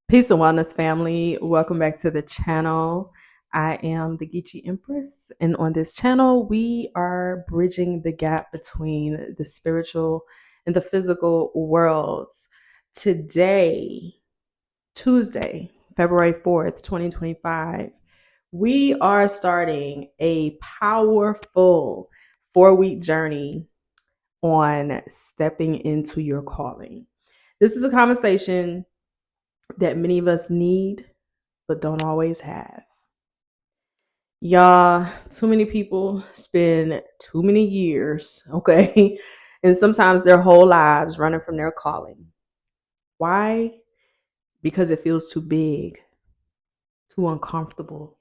Peace and wellness, family. Welcome back to the channel. I am the TheGeecheeEmpress, and on this channel, we are bridging the gap between the spiritual and the physical worlds. Today, Tuesday, February 4th, 2025, we are starting a powerful 4-week journey on stepping into your calling. This is a conversation that many of us need but don't always have. Y'all, too many people spend too many years, okay, and sometimes their whole lives running from their calling. Why? Because it feels too big, too uncomfortable,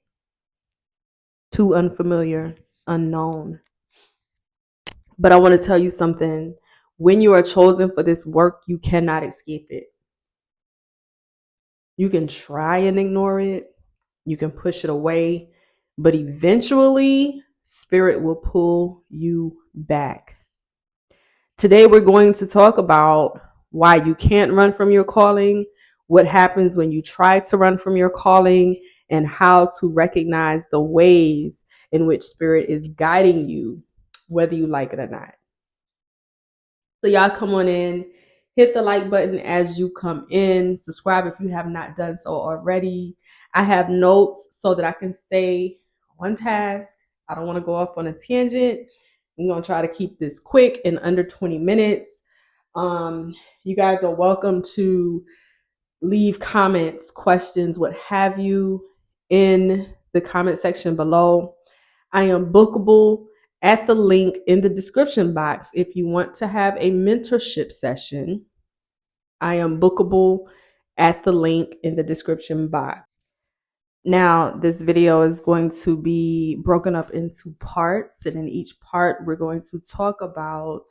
too unfamiliar, unknown. But I want to tell you something. When you are chosen for this work, you cannot escape it. You can try and ignore it. You can push it away, but eventually spirit will pull you back. Today, we're going to talk about why you can't run from your calling, what happens when you try to run from your calling, and how to recognize the ways in which spirit is guiding you, whether you like it or not. So y'all come on in, hit the like button as you come in, subscribe if you have not done so already. I have notes so that I can stay on task. I don't want to go off on a tangent. I'm going to try to keep this quick in under 20 minutes. You guys are welcome to leave comments, questions, what have you in the comment section below. I am bookable at the link in the description box. If you want to have a mentorship session, I am bookable at the link in the description box. Now, this video is going to be broken up into parts, and in each part, we're going to talk about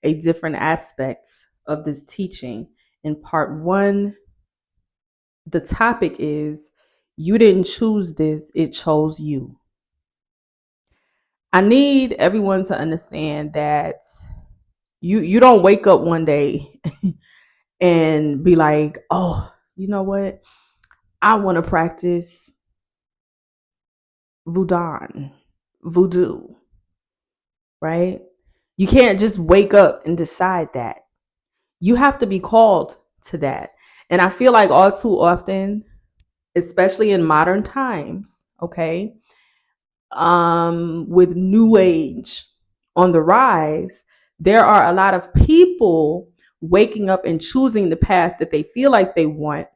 a different aspect of this teaching. In part 1, the topic is, you didn't choose this, it chose you. I need everyone to understand that you don't wake up one day and be like, oh, you know what? I want to practice voodoo, right? You can't just wake up and decide that. You have to be called to that. And I feel like all too often, especially in modern times, okay, with New Age on the rise, there are a lot of people waking up and choosing the path that they feel like they want,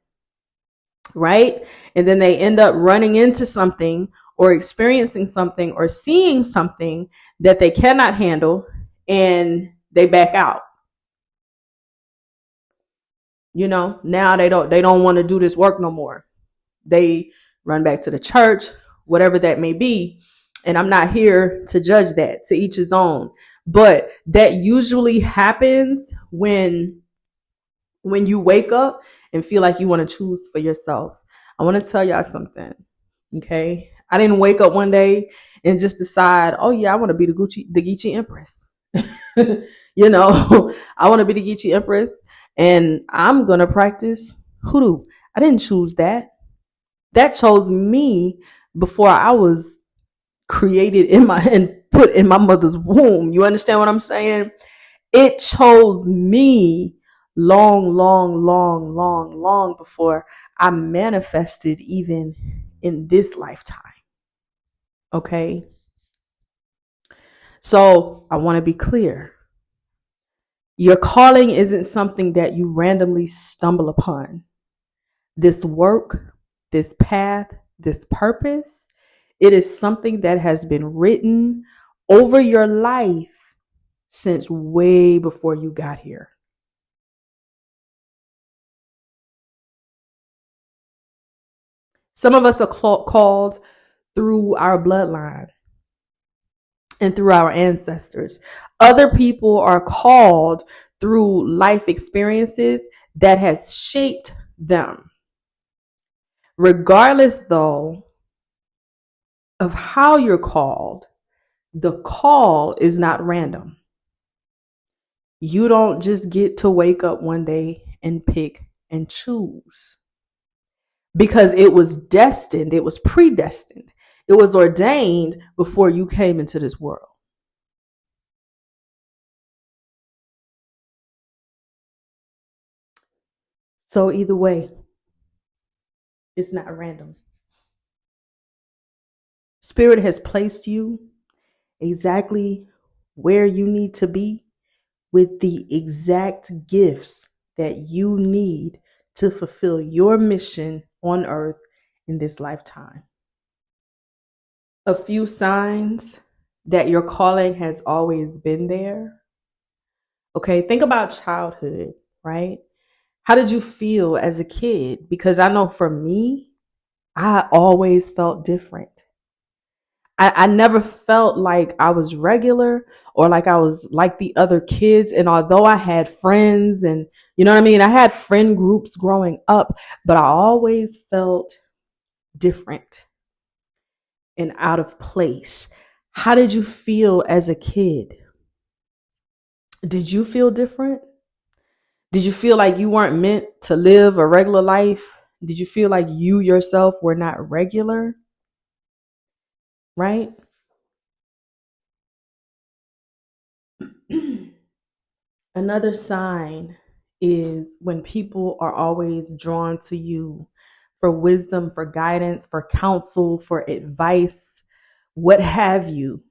right? And then they end up running into something or experiencing something or seeing something that they cannot handle, and they back out. You know, now they don't want to do this work no more. They run back to the church, whatever that may be. And I'm not here to judge that, to each his own. But that usually happens when you wake up and feel like you want to choose for yourself. I want to tell y'all something, okay? I didn't wake up one day and just decide, oh yeah, I want to be the TheGeecheeEmpress. You know, I want to be the TheGeecheeEmpress, and I'm going to practice Hoodoo. I didn't choose that. That chose me before I was created and put in my mother's womb. You understand what I'm saying? It chose me long before I manifested even in this lifetime. Okay? So I want to be clear. Your calling isn't something that you randomly stumble upon. This work, this path, this purpose, it is something that has been written over your life since way before you got here. Some of us are called through our bloodline and through our ancestors. Other people are called through life experiences that has shaped them. Regardless, though, of how you're called, the call is not random. You don't just get to wake up one day and pick and choose. because it was destined, it was predestined, it was ordained before you came into this world. So either way, it's not random. Spirit has placed you exactly where you need to be with the exact gifts that you need to fulfill your mission on earth in this lifetime. A few signs that your calling has always been there. Okay, think about childhood, right? How did you feel as a kid? Because I know for me, I always felt different. I never felt like I was regular or like I was like the other kids. And although I had friends and, you know what I mean? I had friend groups growing up, but I always felt different and out of place. How did you feel as a kid? Did you feel different? Did you feel like you weren't meant to live a regular life? Did you feel like you yourself were not regular? Right? Another sign is when people are always drawn to you for wisdom, for guidance, for counsel, for advice, what have you.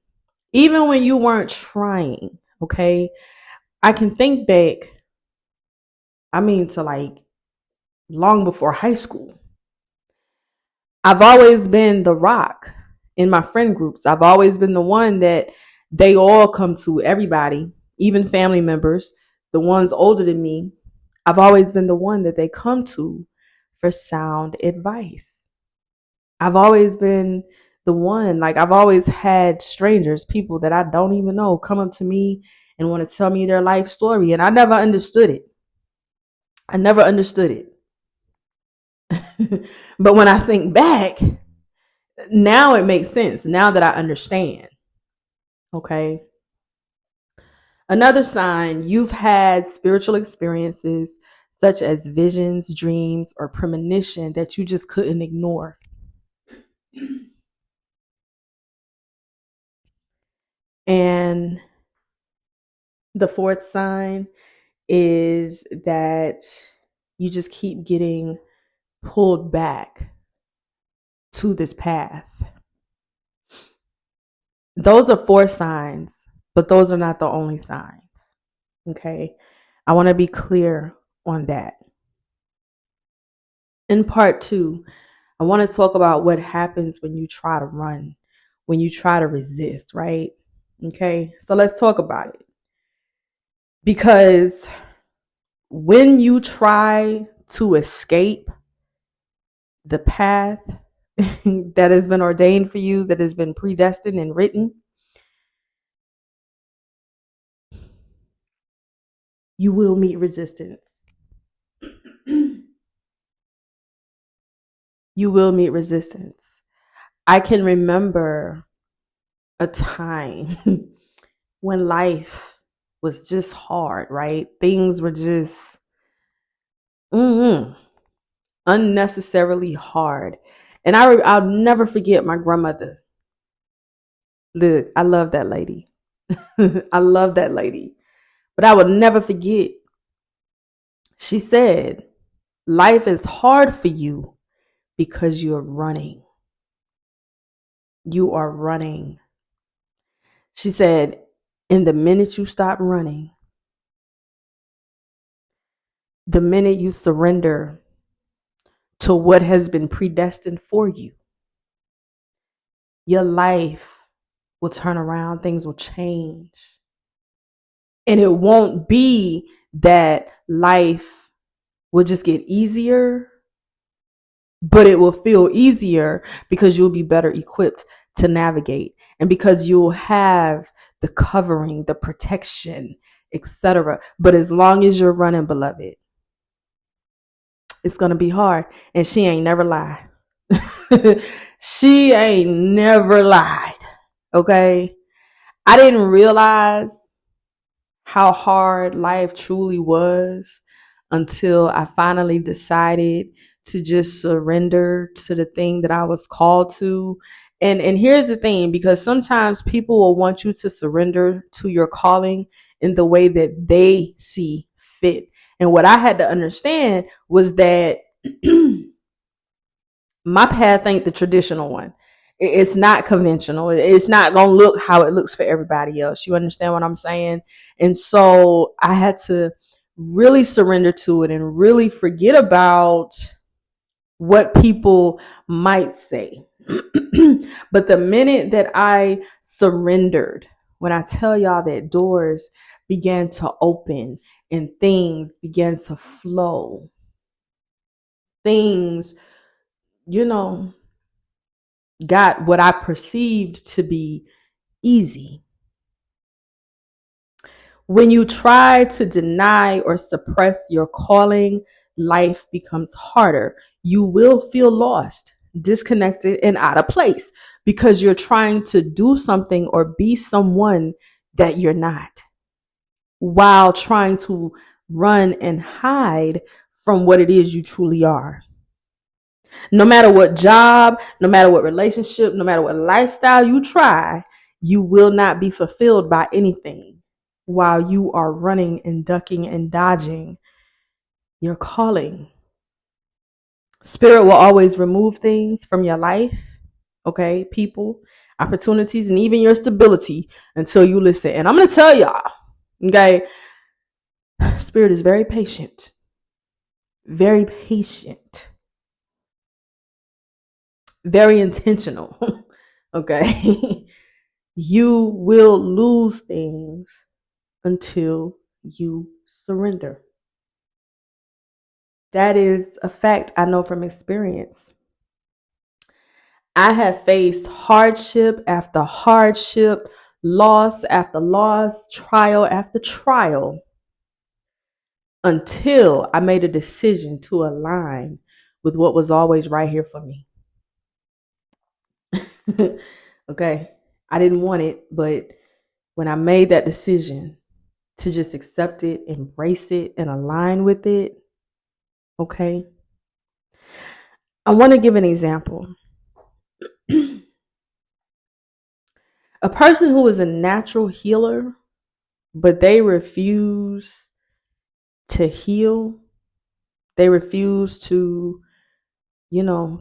Even when you weren't trying, okay? I can think back, to like long before high school. I've always been the rock in my friend groups. I've always been the one that they all come to, everybody, even family members, the ones older than me. I've always been the one that they come to for sound advice. I've always been the one, like I've always had strangers, people that I don't even know, come up to me and want to tell me their life story. And I never understood it. I never understood it. But when I think back, now it makes sense. Now that I understand. Okay. Another sign, you've had spiritual experiences such as visions, dreams, or premonition that you just couldn't ignore. And the fourth sign is that you just keep getting pulled back to this path. Those are four signs, but those are not the only signs. Okay. I want to be clear on that. In part two, I want to talk about what happens when you try to run, when you try to resist, right? Okay. So let's talk about it. Because when you try to escape the path that has been ordained for you, that has been predestined and written, you will meet resistance. You will meet resistance. I can remember a time when life was just hard, right? Things were just unnecessarily hard. And I'll never forget my grandmother. Look, I love that lady. I love that lady. But I will never forget. She said, life is hard for you because you're running. You are running. She said, in the minute you stop running, the minute you surrender to what has been predestined for you, your life will turn around, things will change. And it won't be that life will just get easier, but it will feel easier because you'll be better equipped to navigate and because you'll have the covering, the protection, etc. But as long as you're running, beloved, it's going to be hard. And she ain't never lied. She ain't never lied. Okay. I didn't realize how hard life truly was until I finally decided to just surrender to the thing that I was called to. And here's the thing, because sometimes people will want you to surrender to your calling in the way that they see fit. And what I had to understand was that my path ain't the traditional one. It's not conventional. It's not going to look how it looks for everybody else. You understand what I'm saying? And so I had to really surrender to it and really forget about what people might say. But the minute that I surrendered, when I tell y'all that doors began to open and things began to flow, things, got what I perceived to be easy. When you try to deny or suppress your calling, life becomes harder. You will feel lost, disconnected, and out of place because you're trying to do something or be someone that you're not, while trying to run and hide from what it is you truly are. No matter what job, no matter what relationship, no matter what lifestyle you try, you will not be fulfilled by anything while you are running and ducking and dodging your calling. Spirit will always remove things from your life, okay? People, opportunities, and even your stability until you listen. And I'm going to tell y'all, okay? Spirit is very patient. Very patient. Very intentional. Okay. You will lose things until you surrender. That is a fact I know from experience. I have faced hardship after hardship, loss after loss, trial after trial, until I made a decision to align with what was always right here for me. Okay. I didn't want it, but when I made that decision to just accept it, embrace it, and align with it, okay, I want to give an example. A person who is a natural healer, but they refuse to heal, they refuse to,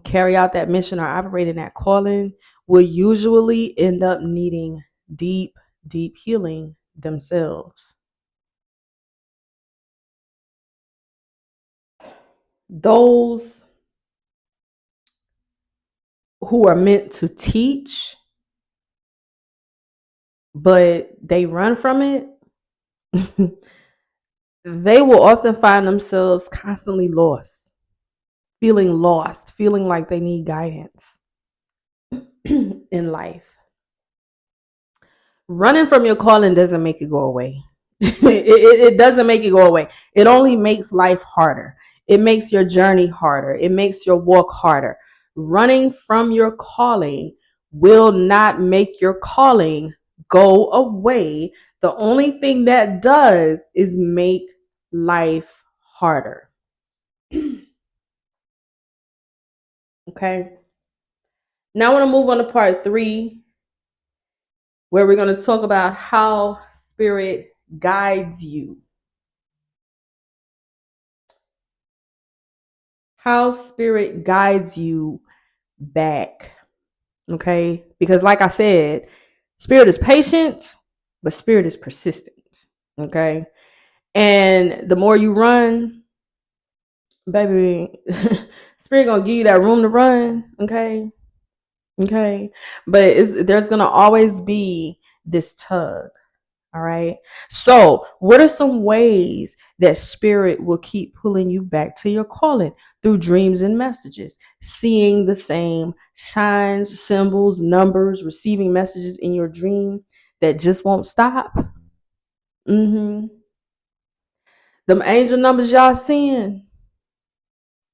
carry out that mission or operate in that calling, will usually end up needing deep, deep healing themselves. Those who are meant to teach, but they run from it, they will often find themselves constantly lost, feeling like they need guidance in life. Running from your calling doesn't make it go away. It doesn't make it go away. It only makes life harder. It makes your journey harder. It makes your walk harder. Running from your calling will not make your calling go away. The only thing that does is make life harder. Okay. Now I want to move on to part 3, where we're going to talk about how spirit guides you. How spirit guides you back. Okay? Because like I said, spirit is patient, but spirit is persistent. Okay? And the more you run, baby, spirit gonna give you that room to run. Okay? Okay? But there's gonna always be this tug. All right. So, what are some ways that spirit will keep pulling you back to your calling? Through dreams and messages, seeing the same signs, symbols, numbers, receiving messages in your dream that just won't stop. Them angel numbers y'all seeing.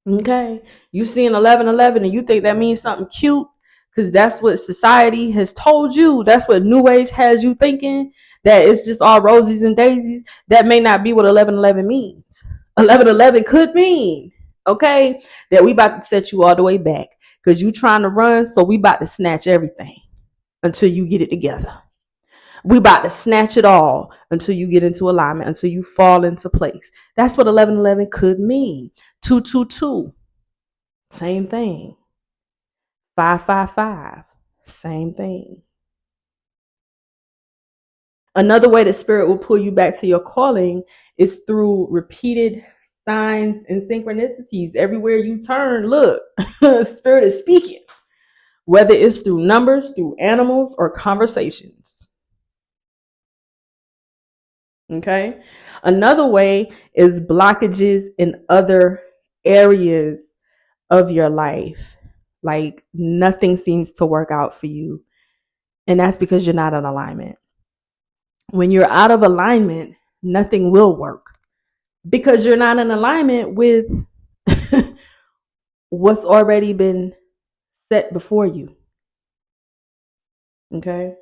Okay. You seeing 1111 and you think that means something cute because that's what society has told you. That's what New Age has you thinking, that it's just all roses and daisies. That may not be what 1111 means. 1111 could mean okay? That we about to set you all the way back because you trying to run, so we about to snatch everything until you get it together. We about to snatch it all until you get into alignment, until you fall into place. That's what 1111 could mean. 222, same thing. 555, same thing. Another way that spirit will pull you back to your calling is through repeated signs and synchronicities. Everywhere you turn, look, spirit is speaking, whether it's through numbers, through animals, or conversations. Okay. Another way is blockages in other areas of your life. Like nothing seems to work out for you. And that's because you're not in alignment. When you're out of alignment, nothing will work because you're not in alignment with what's already been set before you. Okay.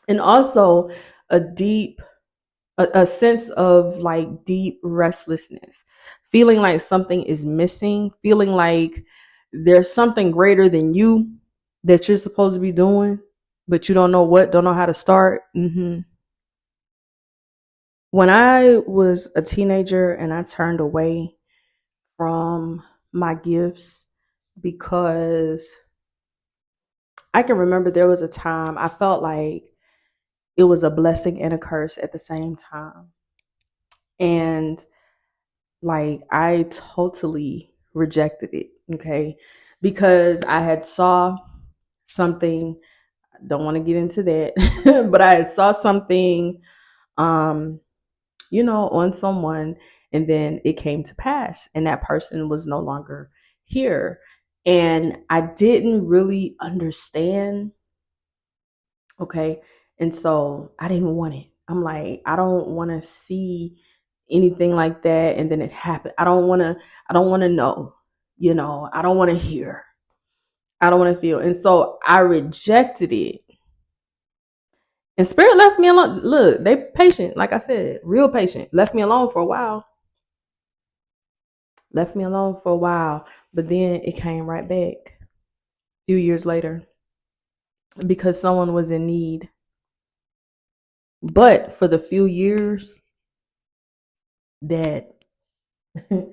And also a sense of like deep restlessness, feeling like something is missing, feeling like there's something greater than you that you're supposed to be doing, but you don't know what, don't know how to start. When I was a teenager and I turned away from my gifts because I can remember there was a time I felt like it was a blessing and a curse at the same time. And like I totally rejected it, okay? Because I had saw something, I don't want to get into that, but I had saw something on someone, and then it came to pass and that person was no longer here. And I didn't really understand. Okay. And so I didn't want it. I'm like, I don't want to see anything like that. And then it happened. I don't want to know, I don't want to hear. I don't want to feel. And so I rejected it. And spirit left me alone. Look, they patient, like I said, real patient. Left me alone for a while. But then it came right back a few years later because someone was in need. But for the few years that I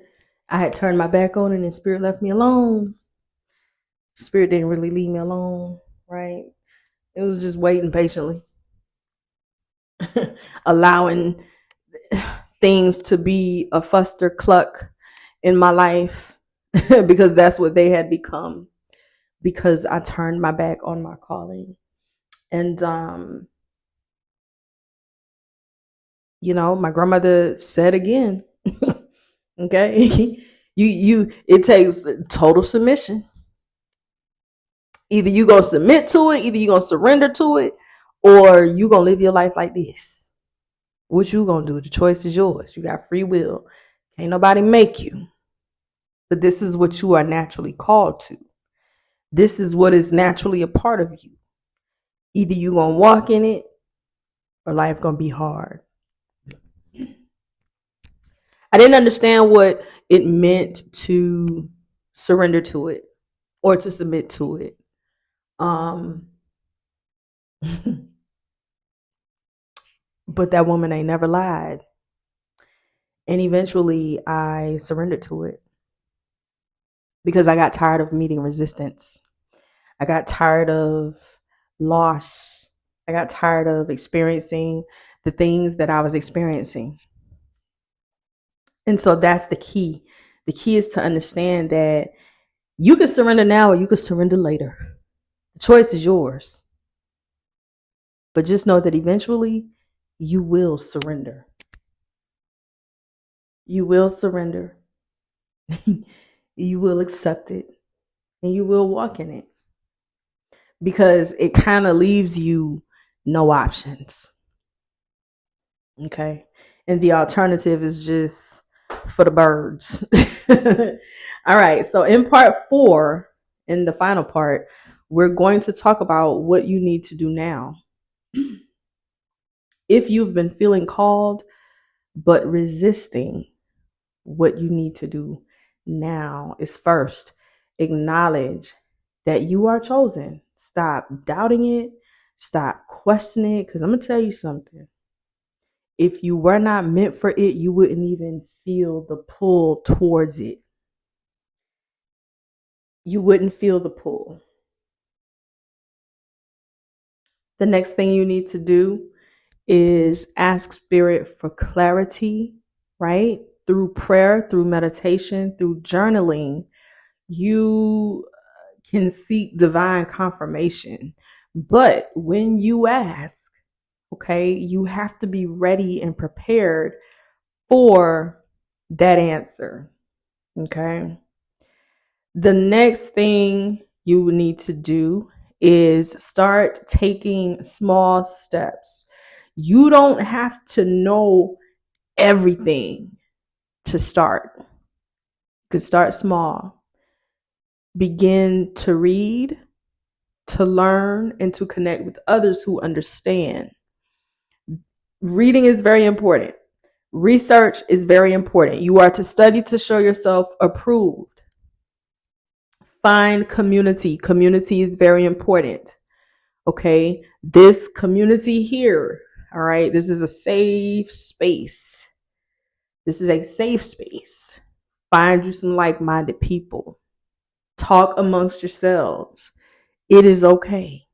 had turned my back on it and spirit left me alone, spirit didn't really leave me alone, right? It was just waiting patiently, allowing things to be a fuster cluck in my life because that's what they had become, because I turned my back on my calling. And my grandmother said again, okay, it takes total submission. Either you gonna submit to it, either you gonna surrender to it, or you gonna live your life like this. What you gonna do? The choice is yours. You got free will. Can't nobody make you. But this is what you are naturally called to. This is what is naturally a part of you. Either you gonna walk in it, or life gonna be hard. I didn't understand what it meant to surrender to it or to submit to it. But that woman ain't never lied. And eventually I surrendered to it because I got tired of meeting resistance. I got tired of loss. I got tired of experiencing the things that I was experiencing. And so that's the key. The key is to understand that you can surrender now or you can surrender later. The choice is yours. But just know that eventually you will surrender. You will surrender. You will accept it. And you will walk in it. Because it kind of leaves you no options. Okay. And the alternative is just for the birds. All right. So in part 4, in the final part, we're going to talk about what you need to do now. If you've been feeling called but resisting, what you need to do now is first acknowledge that you are chosen. Stop doubting it. Stop questioning it. Because I'm going to tell you something. If you were not meant for it, you wouldn't even feel the pull towards it. You wouldn't feel the pull. The next thing you need to do is ask spirit for clarity, right? Through prayer, through meditation, through journaling, you can seek divine confirmation. But when you ask, okay, you have to be ready and prepared for that answer. Okay. The next thing you need to do is start taking small steps. You don't have to know everything to start. You can start small. Begin to read, to learn, and to connect with others who understand. Reading is very important. Research is very important. You are to study to show yourself approved. Find community. Community is very important. Okay. This community here, all right, this is a safe space. This is a safe space. Find you some like-minded people. Talk amongst yourselves. It is okay.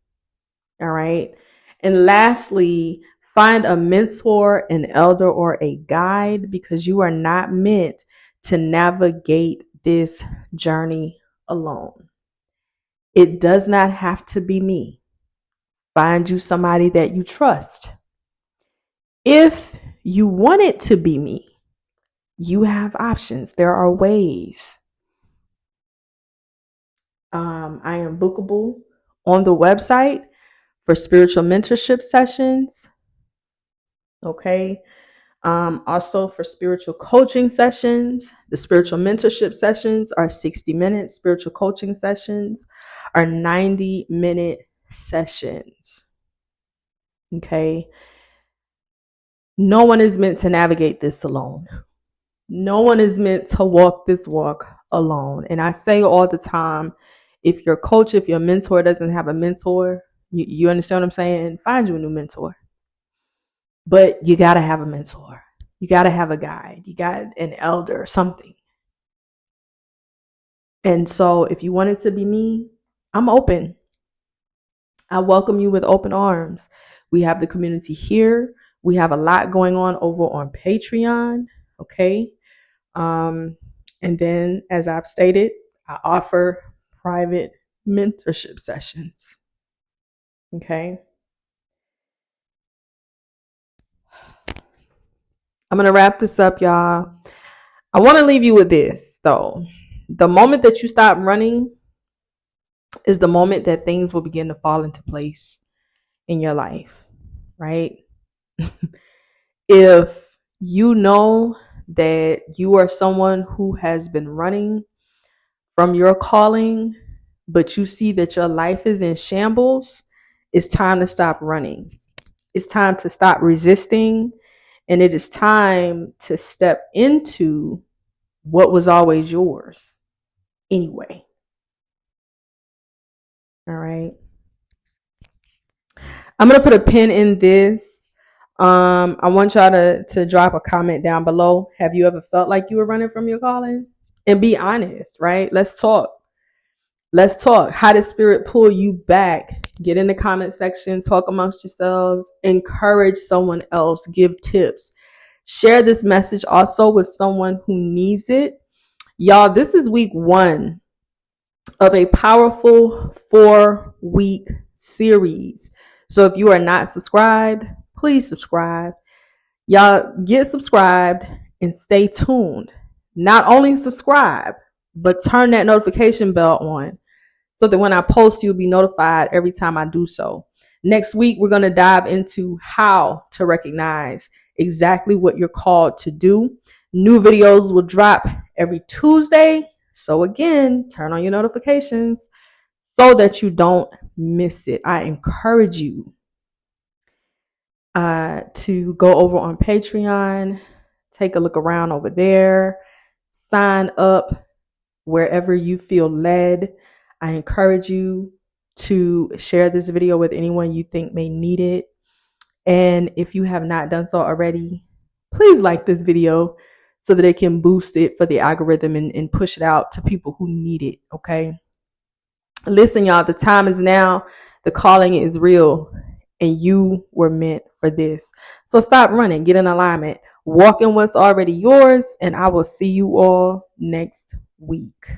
All right. And lastly, find a mentor, an elder, or a guide, because you are not meant to navigate this journey alone. It does not have to be me. Find you somebody that you trust. If you want it to be me, you have options. There are ways. I am bookable on the website for spiritual mentorship sessions. Okay. Also for spiritual coaching sessions. The spiritual mentorship sessions are 60 minutes. Spiritual coaching sessions are 90-minute sessions. Okay. No one is meant to navigate this alone. No one is meant to walk this walk alone. And I say all the time, if your coach, if your mentor doesn't have a mentor, you understand what I'm saying? Find you a new mentor. But you got to have a mentor. You got to have a guide. You got an elder or something. And so if you want it to be me, I'm open. I welcome you with open arms. We have the community here. We have a lot going on over on Patreon. Okay. And then, as I've stated, I offer private mentorship sessions. Okay. I'm going to wrap this up, y'all. I want to leave you with this, though. The moment that you stop running is the moment that things will begin to fall into place in your life, right? If you know that you are someone who has been running from your calling, but you see that your life is in shambles, it's time to stop running. It's time to stop resisting. And it is time to step into what was always yours anyway. All right. I'm going to put a pin in this. I want y'all to drop a comment down below. Have you ever felt like you were running from your calling? And be honest, right? Let's talk. Let's talk. How does spirit pull you back? Get in the comment section, talk amongst yourselves, encourage someone else, give tips. Share this message also with someone who needs it. Y'all, this is week 1 of a powerful 4-week series. So if you are not subscribed, please subscribe. Y'all get subscribed and stay tuned. Not only subscribe, but turn that notification bell on so that when I post, you'll be notified every time I do so. Next week, we're going to dive into how to recognize exactly what you're called to do. New videos will drop every Tuesday. So again, turn on your notifications so that you don't miss it. I encourage you to go over on Patreon, take a look around over there, sign up wherever you feel led. I encourage you to share this video with anyone you think may need it. And if you have not done so already, please like this video so that it can boost it for the algorithm and push it out to people who need it. Okay. Listen, y'all, the time is now. The calling is real, and you were meant for this. So stop running, get in alignment, walk in what's already yours, and I will see you all next week.